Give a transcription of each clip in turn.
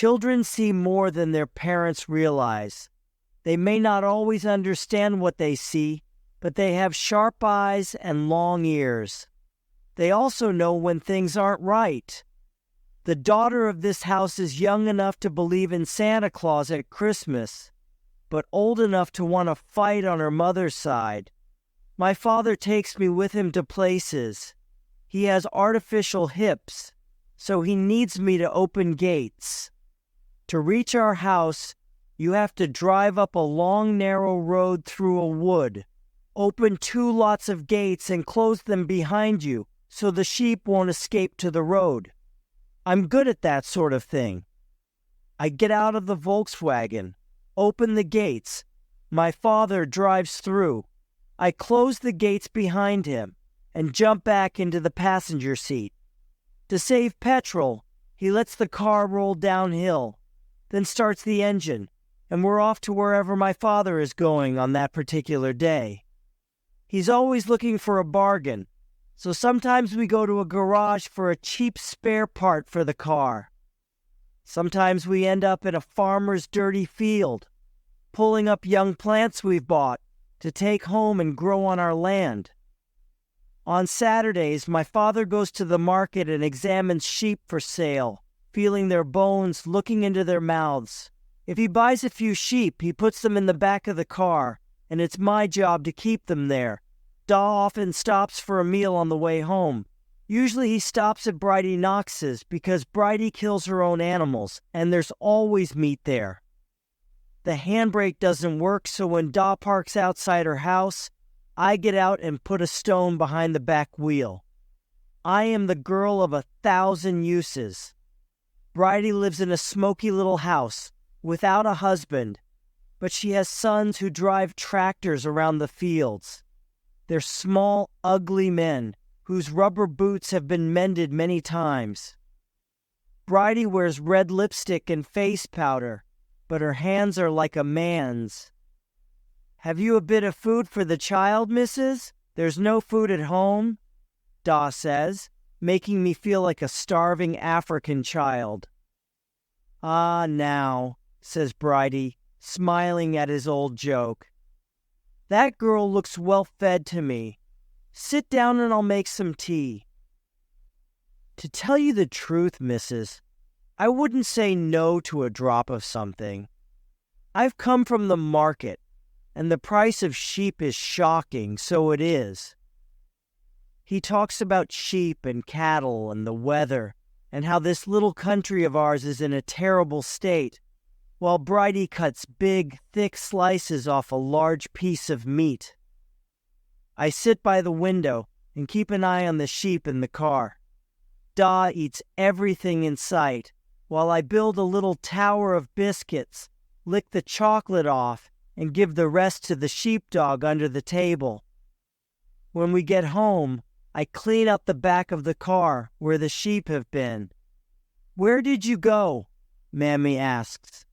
Children see more than their parents realize. They may not always understand what they see, but they have sharp eyes and long ears. They also know when things aren't right. The daughter of this house is young enough to believe in Santa Claus at Christmas, but old enough to want to fight on her mother's side. My father takes me with him to places. He has artificial hips, so he needs me to open gates. To reach our house, you have to drive up a long, narrow road through a wood, open 2 lots of gates and close them behind you so the sheep won't escape to the road. I'm good at that sort of thing. I get out of the Volkswagen, open the gates. My father drives through. I close the gates behind him and jump back into the passenger seat. To save petrol, he lets the car roll downhill, then starts the engine, and we're off to wherever my father is going on that particular day. He's always looking for a bargain, so sometimes we go to a garage for a cheap spare part for the car. Sometimes we end up in a farmer's dirty field, pulling up young plants we've bought to take home and grow on our land. On Saturdays, my father goes to the market and examines sheep for sale, feeling their bones, looking into their mouths. If he buys a few sheep, he puts them in the back of the car, and it's my job to keep them there. Da often stops for a meal on the way home. Usually he stops at Bridie Knox's because Bridie kills her own animals, and there's always meat there. The handbrake doesn't work, so when Da parks outside her house, I get out and put a stone behind the back wheel. I am the girl of 1,000 uses. Bridie lives in a smoky little house, without a husband, but she has sons who drive tractors around the fields. They're small, ugly men whose rubber boots have been mended many times. Bridie wears red lipstick and face powder, but her hands are like a man's. "Have you a bit of food for the child, missus? There's no food at home," Da says, making me feel like a starving African child. "Ah, now," says Bridie, smiling at his old joke. "That girl looks well fed to me. Sit down and I'll make some tea." To tell you the truth, missus, I wouldn't say no to a drop of something. I've come from the market, and the price of sheep is shocking, so it is. He talks about sheep and cattle and the weather, and how this little country of ours is in a terrible state, while Bridie cuts big, thick slices off a large piece of meat. I sit by the window and keep an eye on the sheep in the car. Da eats everything in sight, while I build a little tower of biscuits, lick the chocolate off, and give the rest to the sheepdog under the table. When we get home, I clean up the back of the car where the sheep have been. "Where did you go?" Mammy asks.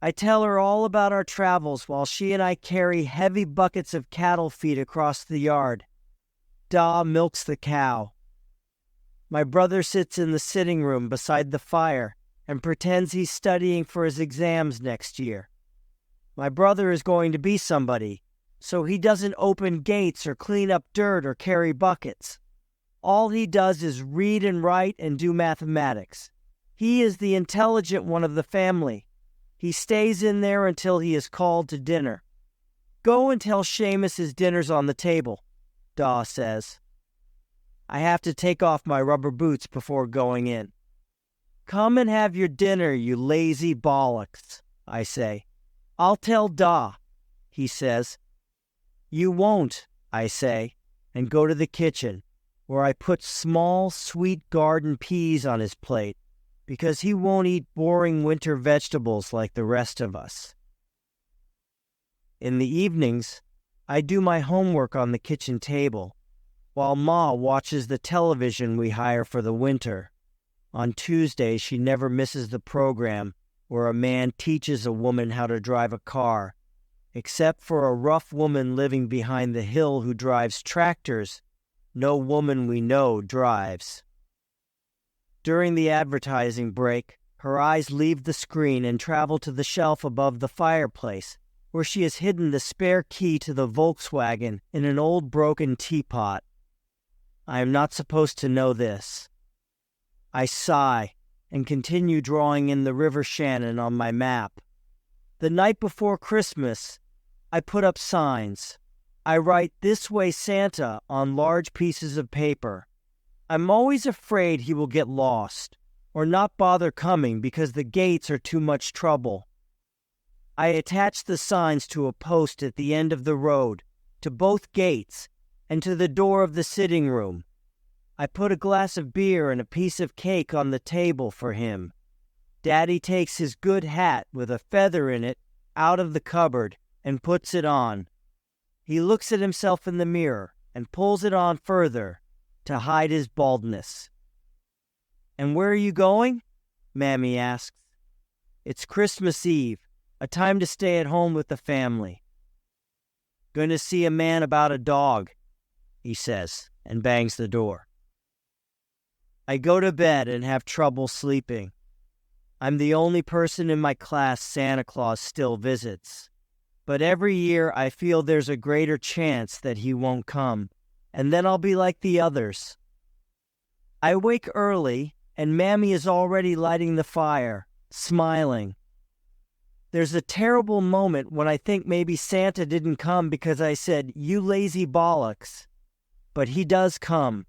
I tell her all about our travels while she and I carry heavy buckets of cattle feed across the yard. Da milks the cow. My brother sits in the sitting room beside the fire and pretends he's studying for his exams next year. My brother is going to be somebody, so he doesn't open gates or clean up dirt or carry buckets. All he does is read and write and do mathematics. He is the intelligent one of the family. He stays in there until he is called to dinner. "Go and tell Seamus his dinner's on the table," Da says. I have to take off my rubber boots before going in. "Come and have your dinner, you lazy bollocks," I say. "I'll tell Da," he says. "You won't," I say, and go to the kitchen, where I put small, sweet garden peas on his plate, because he won't eat boring winter vegetables like the rest of us. In the evenings, I do my homework on the kitchen table, while Ma watches the television we hire for the winter. On Tuesdays, she never misses the program where a man teaches a woman how to drive a car. Except for a rough woman living behind the hill who drives tractors, no woman we know drives. During the advertising break, Her eyes leave the screen and travel to the shelf above the fireplace, where she has hidden the spare key to the Volkswagen in an old broken teapot. I am not supposed to know this. I sigh and continue drawing in the River Shannon on my map. The night before Christmas, I put up signs. I write "This Way Santa" on large pieces of paper. I'm always afraid he will get lost or not bother coming because the gates are too much trouble. I attach the signs to a post at the end of the road, to both gates, and to the door of the sitting room. I put a glass of beer and a piece of cake on the table for him. Daddy takes his good hat with a feather in it out of the cupboard and puts it on. He looks at himself in the mirror and pulls it on further to hide his baldness. "And where are you going?" Mammy asks. "It's Christmas Eve, a time to stay at home with the family." "Going to see a man about a dog," he says, and bangs the door. I go to bed and have trouble sleeping. I'm the only person in my class Santa Claus still visits. But every year I feel there's a greater chance that he won't come, and then I'll be like the others. I wake early, and Mammy is already lighting the fire, smiling. There's a terrible moment when I think maybe Santa didn't come because I said, "You lazy bollocks." But he does come.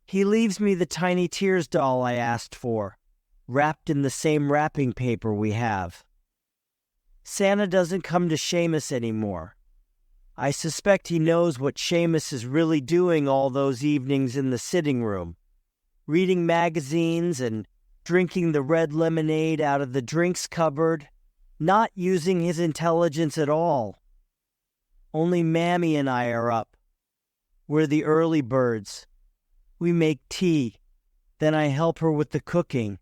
He leaves me the Tiny Tears doll I asked for, wrapped in the same wrapping paper we have. Santa doesn't come to Seamus anymore. I suspect he knows what Seamus is really doing all those evenings in the sitting room, reading magazines and drinking the red lemonade out of the drinks cupboard, not using his intelligence at all. Only Mammy and I are up. We're the early birds. We make tea, then I help her with the cooking.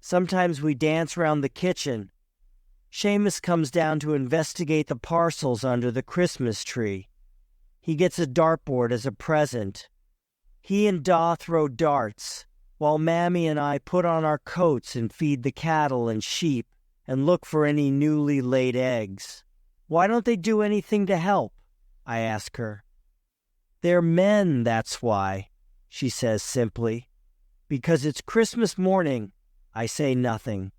Sometimes we dance round the kitchen. Seamus comes down to investigate the parcels under the Christmas tree. He gets a dartboard as a present. He and Da throw darts, while Mammy and I put on our coats and feed the cattle and sheep and look for any newly laid eggs. "Why don't they do anything to help?" I ask her. "They're men, that's why," she says simply. Because it's Christmas morning, I say nothing.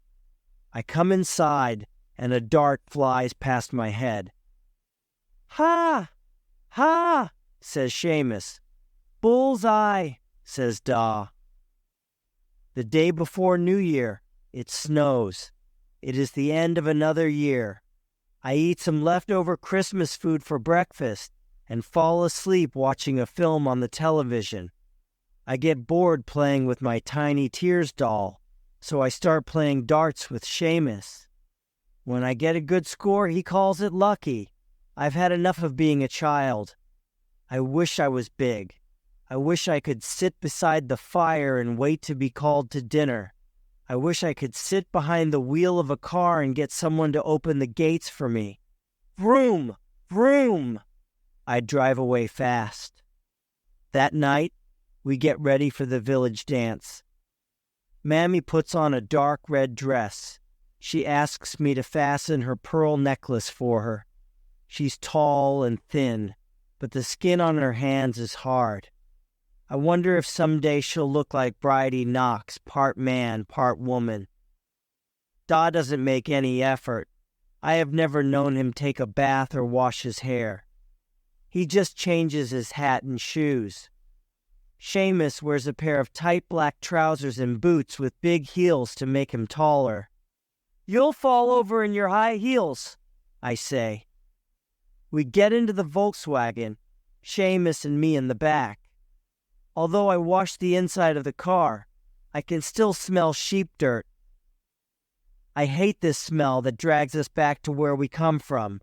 I come inside, and a dart flies past my head. "Ha! Ha!" says Seamus. "Bullseye," says Da. The day before New Year, it snows. It is the end of another year. I eat some leftover Christmas food for breakfast and fall asleep watching a film on the television. I get bored playing with my Tiny Tears doll, so I start playing darts with Seamus. When I get a good score, he calls it lucky. I've had enough of being a child. I wish I was big. I wish I could sit beside the fire and wait to be called to dinner. I wish I could sit behind the wheel of a car and get someone to open the gates for me. Vroom! Vroom! I'd drive away fast. That night, we get ready for the village dance. Mammy puts on a dark red dress. She asks me to fasten her pearl necklace for her. She's tall and thin, but the skin on her hands is hard. I wonder if someday she'll look like Bridie Knox, part man, part woman. Da doesn't make any effort. I have never known him take a bath or wash his hair. He just changes his hat and shoes. Seamus wears a pair of tight black trousers and boots with big heels to make him taller. "You'll fall over in your high heels," I say. We get into the Volkswagen, Seamus and me in the back. Although I washed the inside of the car, I can still smell sheep dirt. I hate this smell that drags us back to where we come from.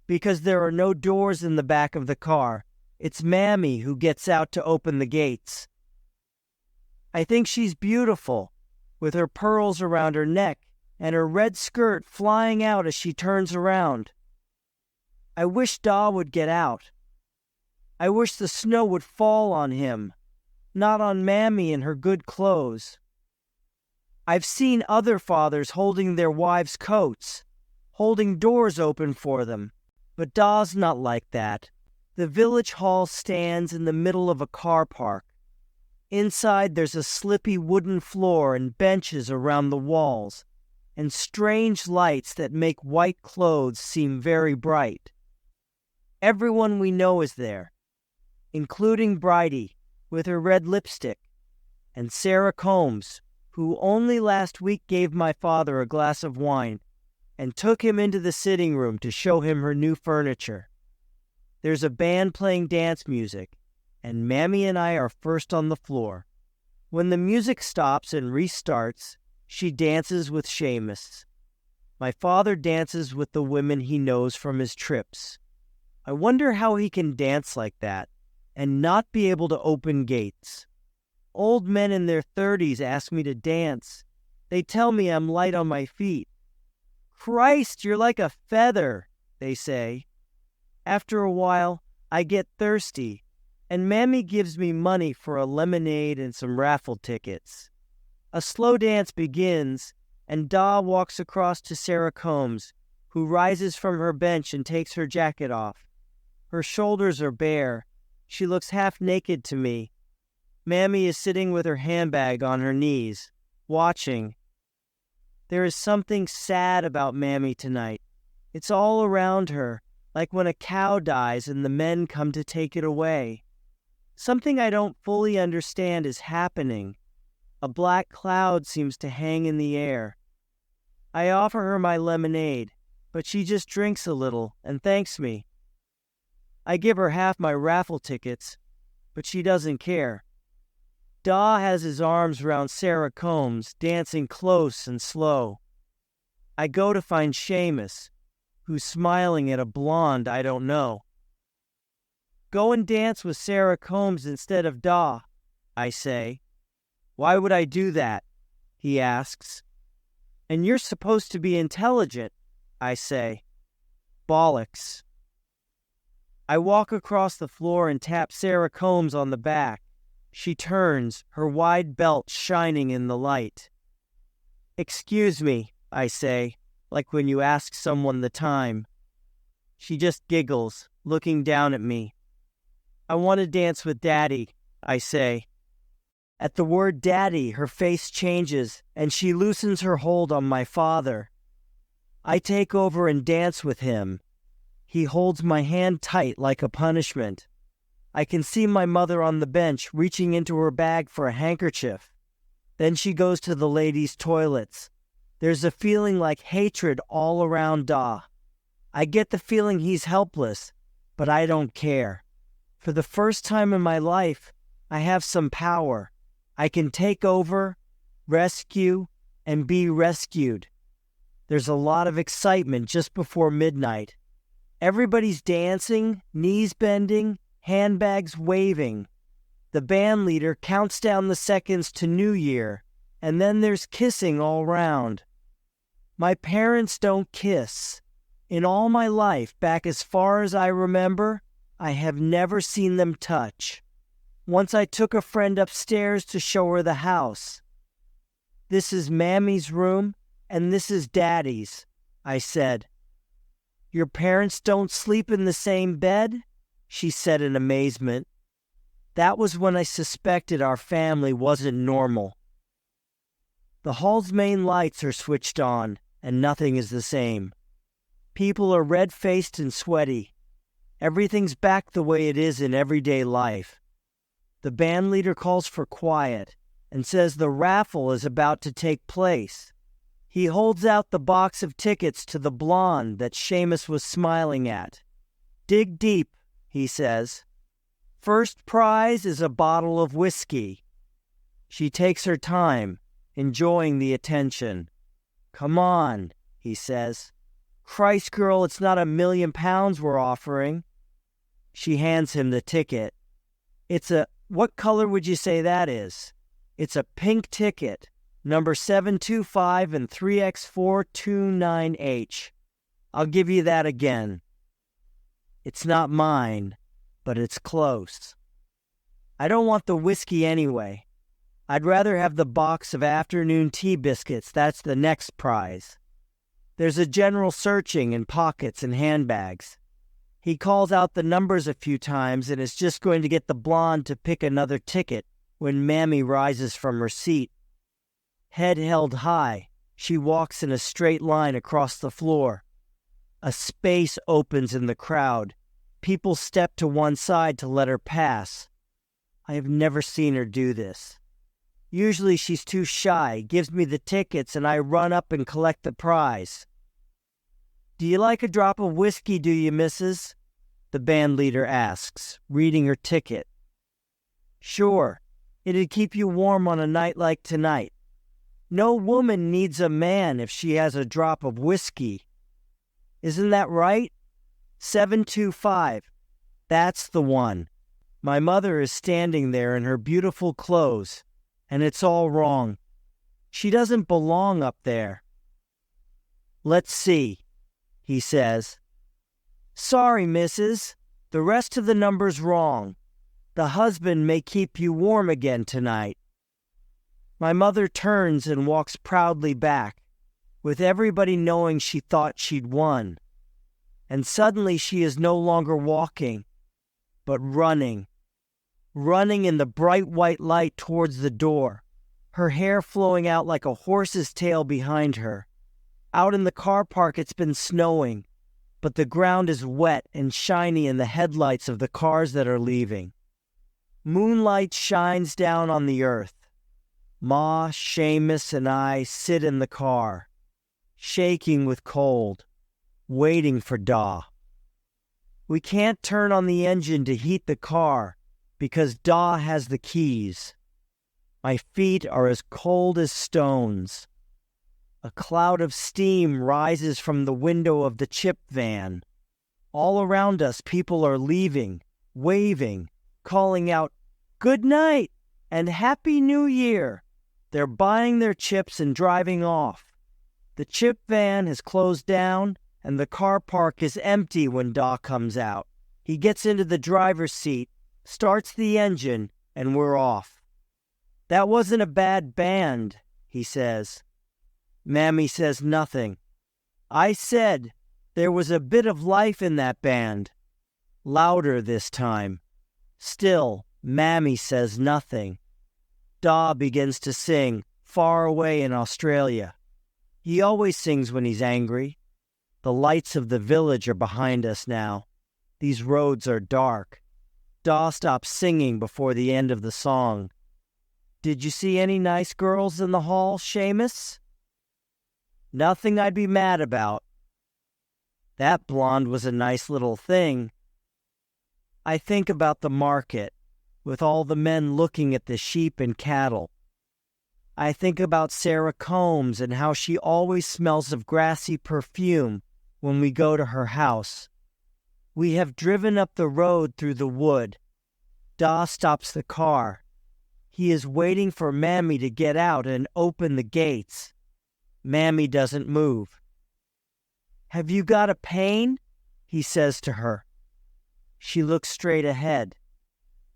Because there are no doors in the back of the car, it's Mammy who gets out to open the gates. I think she's beautiful, with her pearls around her neck and her red skirt flying out as she turns around. I wish Da would get out. I wish the snow would fall on him, not on Mammy and her good clothes. I've seen other fathers holding their wives' coats, holding doors open for them, but Da's not like that. The village hall stands in the middle of a car park. Inside there's a slippy wooden floor and benches around the walls, and strange lights that make white clothes seem very bright. Everyone we know is there, including Bridie with her red lipstick, and Sarah Combs, who only last week gave my father a glass of wine and took him into the sitting room to show him her new furniture. There's a band playing dance music, and Mammy and I are first on the floor. When the music stops and restarts, she dances with Seamus. My father dances with the women he knows from his trips. I wonder how he can dance like that and not be able to open gates. Old men in their 30s ask me to dance. They tell me I'm light on my feet. "Christ, you're like a feather," they say. After a while, I get thirsty, and Mammy gives me money for a lemonade and some raffle tickets. A slow dance begins, and Da walks across to Sarah Combs, who rises from her bench and takes her jacket off. Her shoulders are bare. She looks half naked to me. Mammy is sitting with her handbag on her knees, watching. There is something sad about Mammy tonight. It's all around her, like when a cow dies and the men come to take it away. Something I don't fully understand is happening. A black cloud seems to hang in the air. I offer her my lemonade, but she just drinks a little and thanks me. I give her half my raffle tickets, but she doesn't care. Da has his arms around Sarah Combs, dancing close and slow. I go to find Seamus, who's smiling at a blonde I don't know. "Go and dance with Sarah Combs instead of Da," I say. "Why would I do that?" he asks. "And you're supposed to be intelligent," I say. "Bollocks." I walk across the floor and tap Sarah Combs on the back. She turns, her wide belt shining in the light. "Excuse me," I say, like when you ask someone the time. She just giggles, looking down at me. "I want to dance with Daddy," I say. At the word Daddy, her face changes, and she loosens her hold on my father. I take over and dance with him. He holds my hand tight like a punishment. I can see my mother on the bench reaching into her bag for a handkerchief. Then she goes to the ladies' toilets. There's a feeling like hatred all around Da. I get the feeling he's helpless, but I don't care. For the first time in my life, I have some power. I can take over, rescue, and be rescued. There's a lot of excitement just before midnight. Everybody's dancing, knees bending, handbags waving. The band leader counts down the seconds to New Year, and then there's kissing all round. My parents don't kiss. In all my life, back as far as I remember, I have never seen them touch. Once I took a friend upstairs to show her the house. "This is Mammy's room, and this is Daddy's," I said. "Your parents don't sleep in the same bed?" she said in amazement. That was when I suspected our family wasn't normal. The hall's main lights are switched on, and nothing is the same. People are red-faced and sweaty. Everything's back the way it is in everyday life. The band leader calls for quiet and says the raffle is about to take place. He holds out the box of tickets to the blonde that Seamus was smiling at. "Dig deep," he says. "First prize is a bottle of whiskey." She takes her time, enjoying the attention. "Come on," he says. "Christ, girl, it's not £1,000,000 we're offering." She hands him the ticket. What color would you say that is? It's a pink ticket, number 725 and 3X429H. I'll give you that again. It's not mine, but it's close. I don't want the whiskey anyway. I'd rather have the box of afternoon tea biscuits. That's the next prize. There's a general searching in pockets and handbags. He calls out the numbers a few times and is just going to get the blonde to pick another ticket when Mammy rises from her seat. Head held high, she walks in a straight line across the floor. A space opens in the crowd. People step to one side to let her pass. I have never seen her do this. Usually she's too shy, gives me the tickets, and I run up and collect the prize. "Do you like a drop of whiskey, do you, missus?" the band leader asks, reading her ticket. "Sure, it'd keep you warm on a night like tonight. No woman needs a man if she has a drop of whiskey. Isn't that right? 725. That's the one. My mother is standing there in her beautiful clothes, and it's all wrong. She doesn't belong up there." "Let's see," he says. "Sorry, missus. The rest of the number's wrong. The husband may keep you warm again tonight." My mother turns and walks proudly back, with everybody knowing she thought she'd won. And suddenly she is no longer walking, but running in the bright white light towards the door, her hair flowing out like a horse's tail behind her. Out in the car park it's been snowing, but the ground is wet and shiny in the headlights of the cars that are leaving. Moonlight shines down on the earth. Ma, Seamus, and I sit in the car, shaking with cold, waiting for Da. We can't turn on the engine to heat the car because Da has the keys. My feet are as cold as stones. A cloud of steam rises from the window of the chip van. All around us, people are leaving, waving, calling out, "Good night and Happy New Year." They're buying their chips and driving off. The chip van has closed down, and the car park is empty when Da comes out. He gets into the driver's seat, starts the engine, and we're off. "That wasn't a bad band," he says. Mammy says nothing. I said there was a bit of life in that band. Louder this time. Still, Mammy says nothing. Da begins to sing, Far Away in Australia. He always sings when he's angry. The lights of the village are behind us now. These roads are dark. Da stops singing before the end of the song. "Did you see any nice girls in the hall, Seamus?" "Nothing I'd be mad about." "That blonde was a nice little thing." I think about the market, with all the men looking at the sheep and cattle. I think about Sarah Combs and how she always smells of grassy perfume when we go to her house. We have driven up the road through the wood. Da stops the car. He is waiting for Mammy to get out and open the gates. Mammy doesn't move. "Have you got a pain?" he says to her. She looks straight ahead.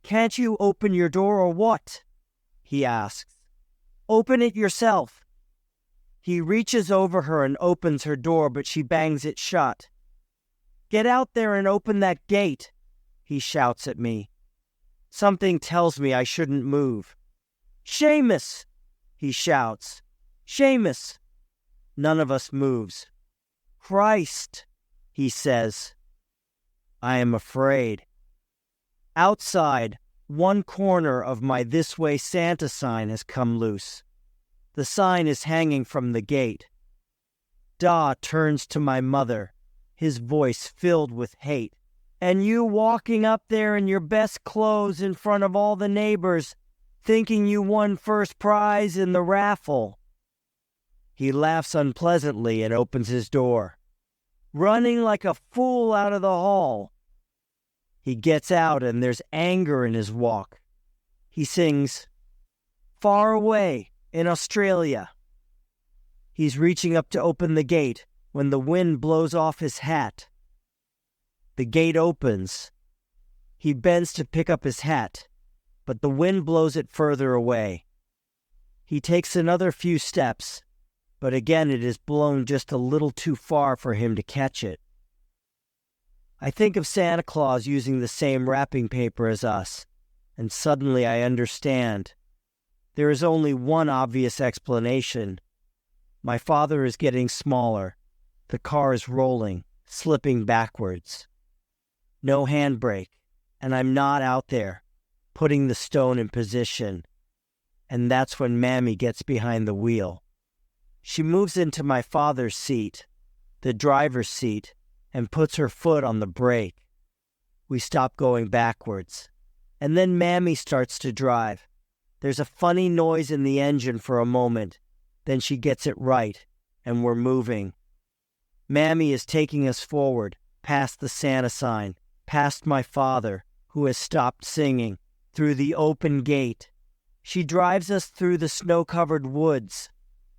"Can't you open your door or what?" he asks. "Open it yourself." He reaches over her and opens her door, but she bangs it shut. "Get out there and open that gate," he shouts at me. Something tells me I shouldn't move. "Seamus!" he shouts. "Seamus!" None of us moves. "Christ!" he says. I am afraid. Outside, one corner of my "This Way Santa" sign has come loose. The sign is hanging from the gate. Da turns to my mother, his voice filled with hate. "And you walking up there in your best clothes in front of all the neighbors, thinking you won first prize in the raffle." He laughs unpleasantly and opens his door. "Running like a fool out of the hall." He gets out and there's anger in his walk. He sings, "Far Away in Australia." He's reaching up to open the gate when the wind blows off his hat. The gate opens. He bends to pick up his hat, but the wind blows it further away. He takes another few steps, but again it is blown just a little too far for him to catch it. I think of Santa Claus using the same wrapping paper as us, and suddenly I understand. There is only one obvious explanation. My father is getting smaller. The car is rolling, slipping backwards. No handbrake, and I'm not out there, putting the stone in position. And that's when Mammy gets behind the wheel. She moves into my father's seat, the driver's seat, and puts her foot on the brake. We stop going backwards. And then Mammy starts to drive. There's a funny noise in the engine for a moment. Then she gets it right, and we're moving. Mammy is taking us forward, past the Santa sign, past my father, who has stopped singing, through the open gate. She drives us through the snow-covered woods.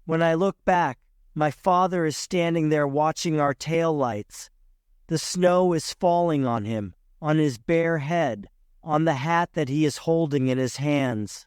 When I look back, my father is standing there watching our taillights. The snow is falling on him, on his bare head, on the hat that he is holding in his hands.